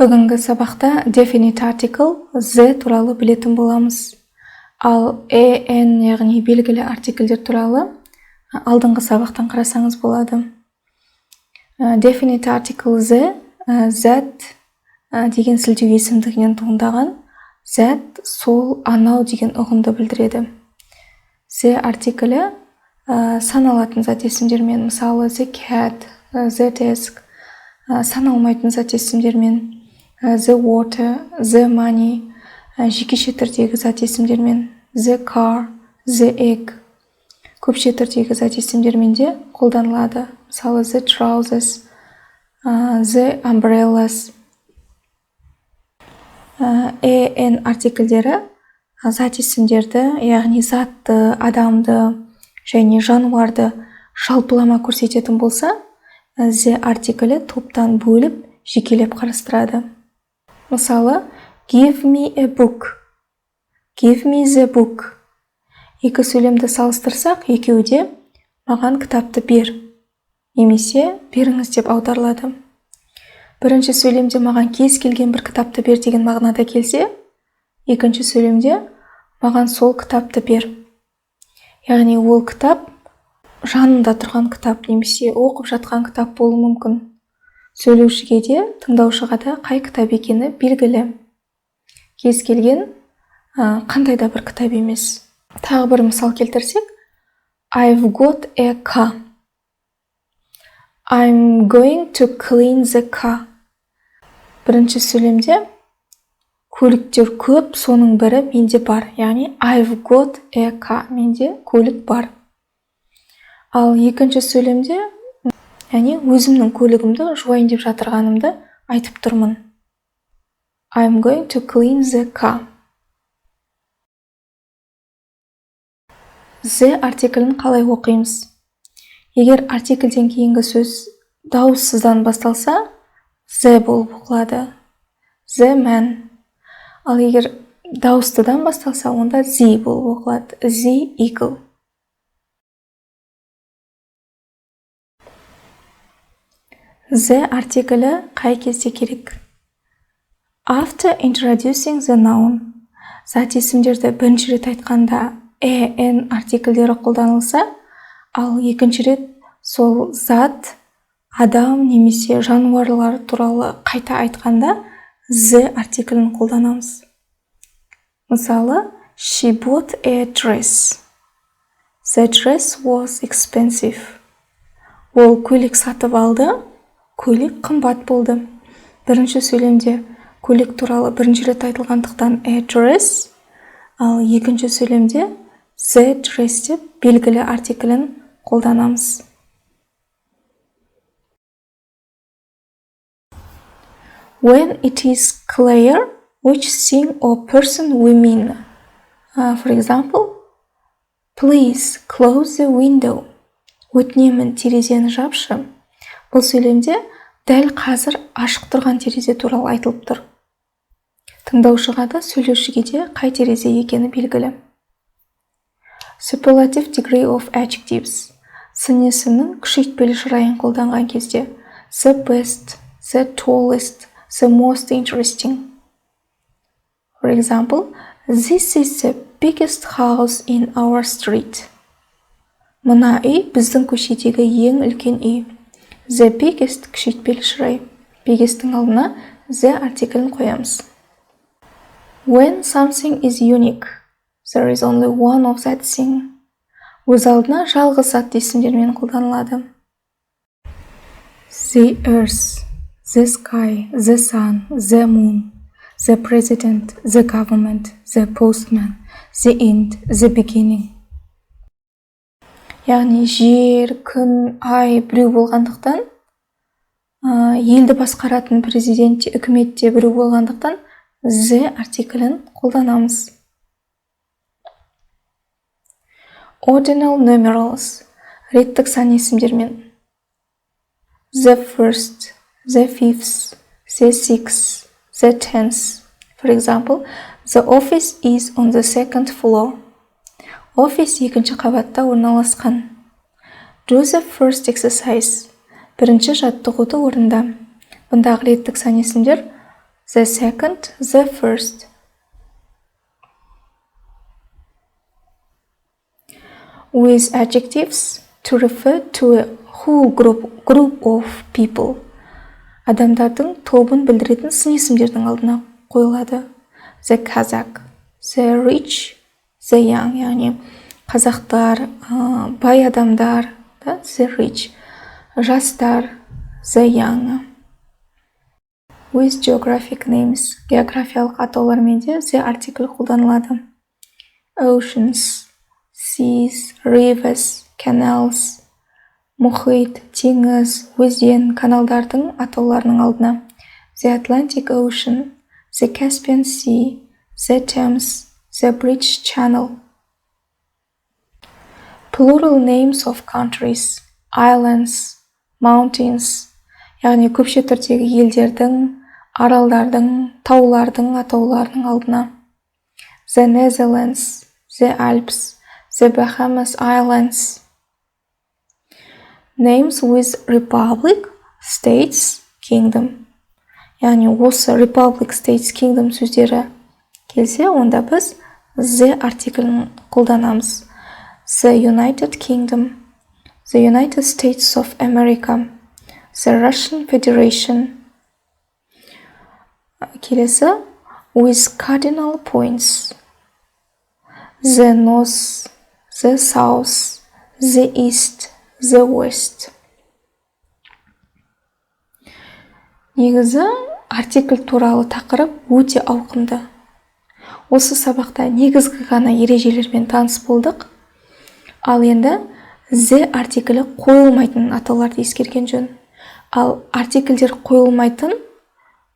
Бүгінгі сабақта definite article the туралы білетін боламыз. Ал en яғни белгілі артиклдер туралы алдыңғы сабақтан қарасаңыз болады. Definite article the that деген сілтеу есімдігінен туындаған that сол анау деген ұғымды білдіреді. The артиклі саналатын зат есімдермен, мысалы the cat, the desk, саналмайтын зат есімдермен, the water, the money, жекеше түрдегі зат есімдермен, the car, the egg, көпше түрдегі зат есімдермен де қолданылады. Мысалы the trousers, the umbrellas. En артиклдері зат есімдерді, яғни затты, адамды және жануарды жалпылама көрсететін болса, the артиклі топтан бөліп, жекелеп қарастырады. Мысалы, give me a book, give me the book. Екі сөйлемді салыстырсақ, екеуі де маған кітапты бер, немесе беріңіз деп аударылады. Бірінші сөйлемде маған кез келген бір кітапты бер деген мағынада келсе, екінші сөйлемде маған сол кітапты бер. Яғни ол кітап жанында тұрған кітап немесе оқып жатқан кітап болуы мүмкін. Сөйлеушіге де, тыңдаушыға да қай кітап екені белгілі. Кез келген қандай да бір кітап емес. Тағы бір мысал келтірсек, I've got a car. I'm going to clean the car. Бірінші сөйлемде көліктер көп, соның бірі менде бар. Яғни I've got a car. Менде көлік бар. Ал екінші сөйлемде, яғни өзімнің көлігімді жуайын деп жатырғанымды айтып тұрмын. I'm going to clean the car. The артиклін қалай оқимыз? Егер артиклден кейінгі сөз дауыссыздан басталса, the болып оқылады. The man. Ал егер дауыстыдан басталса, онда the болып оқылады. The eagle. The артиклі қай кезде керек? After introducing the noun. Зат есімдерді бірінші рет айтқанда en артиклдері қолданылса, ал екінші рет сол зат, адам немесе жануарлар туралы қайта айтқанда the артиклін қолданамыз. Мысалы, she bought a dress. The dress was expensive. Ол көйлек сатып алды, көйлек қымбат болды. Бірінші сөйлемде көйлек туралы бірінші рет айтылғандықтан a dress, ал екінші сөйлемде the dress деп белгілі артиклін қолданамыз. When it is clear which thing or person we mean. For example, please close the window. Өтінемін, терезені жапшы. Бұл сөйлемде дәл қазір ашық тұрған терезе туралы айтылып тұр. Тыңдаушыға да, сөйлеушіге де қай терезе екені белгілі. Superlative degree of adjectives. Сын есімнің күшейтпелі шырайын қолданған кезде the best, the tallest, the most interesting. For example, this is the biggest house in our street. Мына үй біздің көшедегі ең үлкен үй. The biggest күшейтпелі шырай. Biggest'ің алдына the артиклін қоямыз. When something is unique, there is only one of that thing. Өз алдына жалғыз зат есімдермен қолданылады. The earth, the sky, the sun, the moon, the president, the government, the postman, the end, the beginning. Яғни жер, күн, ай біреу болғандықтан, елді басқаратын президент, үкіметте біреу болғандықтан, the артиклін қолданамыз. Ordinal numerals, реттік сан есімдермен. The first, the fifth, the sixth, the tenth. For example, the office is on the second floor. Офис екінші қабатта орналасқан. Do the first exercise. Бірінші жаттығуды орында. Бұндағы реттік сан есімдер the second, the first. With adjectives to refer to a whole group of people. Адамдардың тобын білдіретін сын есімдердің алдына қойылады. The Kazakh, the rich, the young, яғни қазақтар, бай адамдар, the rich, жастар, the young. With geographic names, географиялық атаулармен де the артикль қолданылады. Oceans, seas, rivers, canals, мұхит, теңіз, өзен, каналдардың атауларының алдына. The Atlantic Ocean, the Caspian Sea, the Thames, the British Channel. Plural names of countries, islands, mountains, яғни көпше түрдегі елдердің, аралдардың, таулардың атауларының алдына. The Netherlands, the Alps, the Bahamas Islands. Names with Republic, States, Kingdom. Яғни осы Republic, States, Kingdom сөздері келсе, онда біз the артиклін қолданамыз. The United Kingdom, the United States of America, the Russian Federation. Келесі, with cardinal points. The North, the South, the East, the West. Негізі, артикль туралы тақырып өте ауқымды. Осы сабақта негізгі ғана ережелермен таныс болдық. Ал енді the артиклі қойылмайтын атауларды ескерген жөн. Ал артиклдер қойылмайтын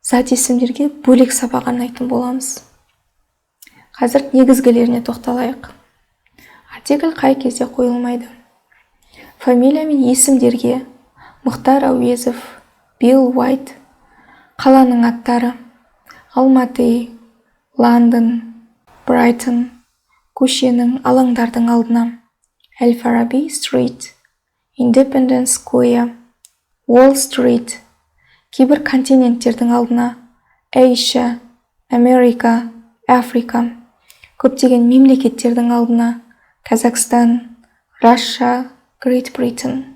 зат есімдерге бөлек сабақ арнайтын боламыз. Қазір негізгілеріне тоқталайық. Артикль қай кезде қойылмайды? Фамилия мен есімдерге Мұхтар Әуезов, Билл Уайт, қаланың аттары, Алматы, Лондон, Брайтон, көшенің, алаңдардың алдына. Әл-Фараби Street, Independence Square, Wall Street, кейбір континенттердің алдына. Asia, Америка, Африка, көптеген мемлекеттердің алдына. Қазақстан, Russia, Great Britain.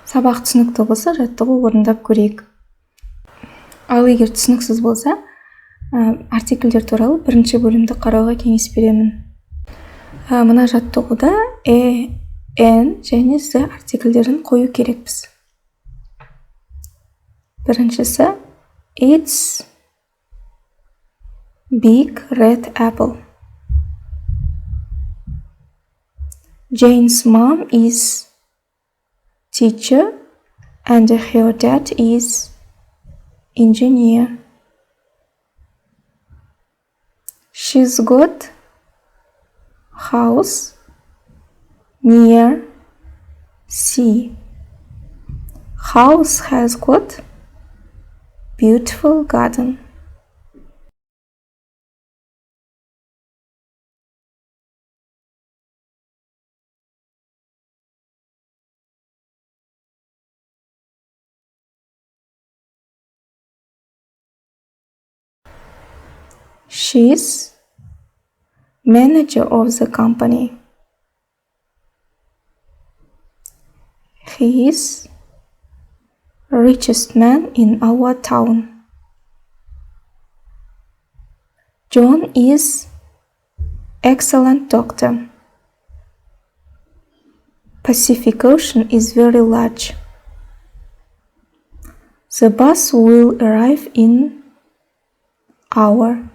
Сабақ түсінікті болса, жаттығу орындап көрейік. Ал егер түсініксіз болса, артиклдер туралы бірінші бөлімді қарауға кеңес беремін. Мына жаттығуда n және z артиклдерін қою керекпіз. Біріншісі, it's big red apple. Jane's mom is teacher and her dad is engineer. She's got house near sea. House has got beautiful garden. She's manager of the company. He is richest man in our town. John is excellent doctor. Pacific Ocean is very large. The bus will arrive in hour.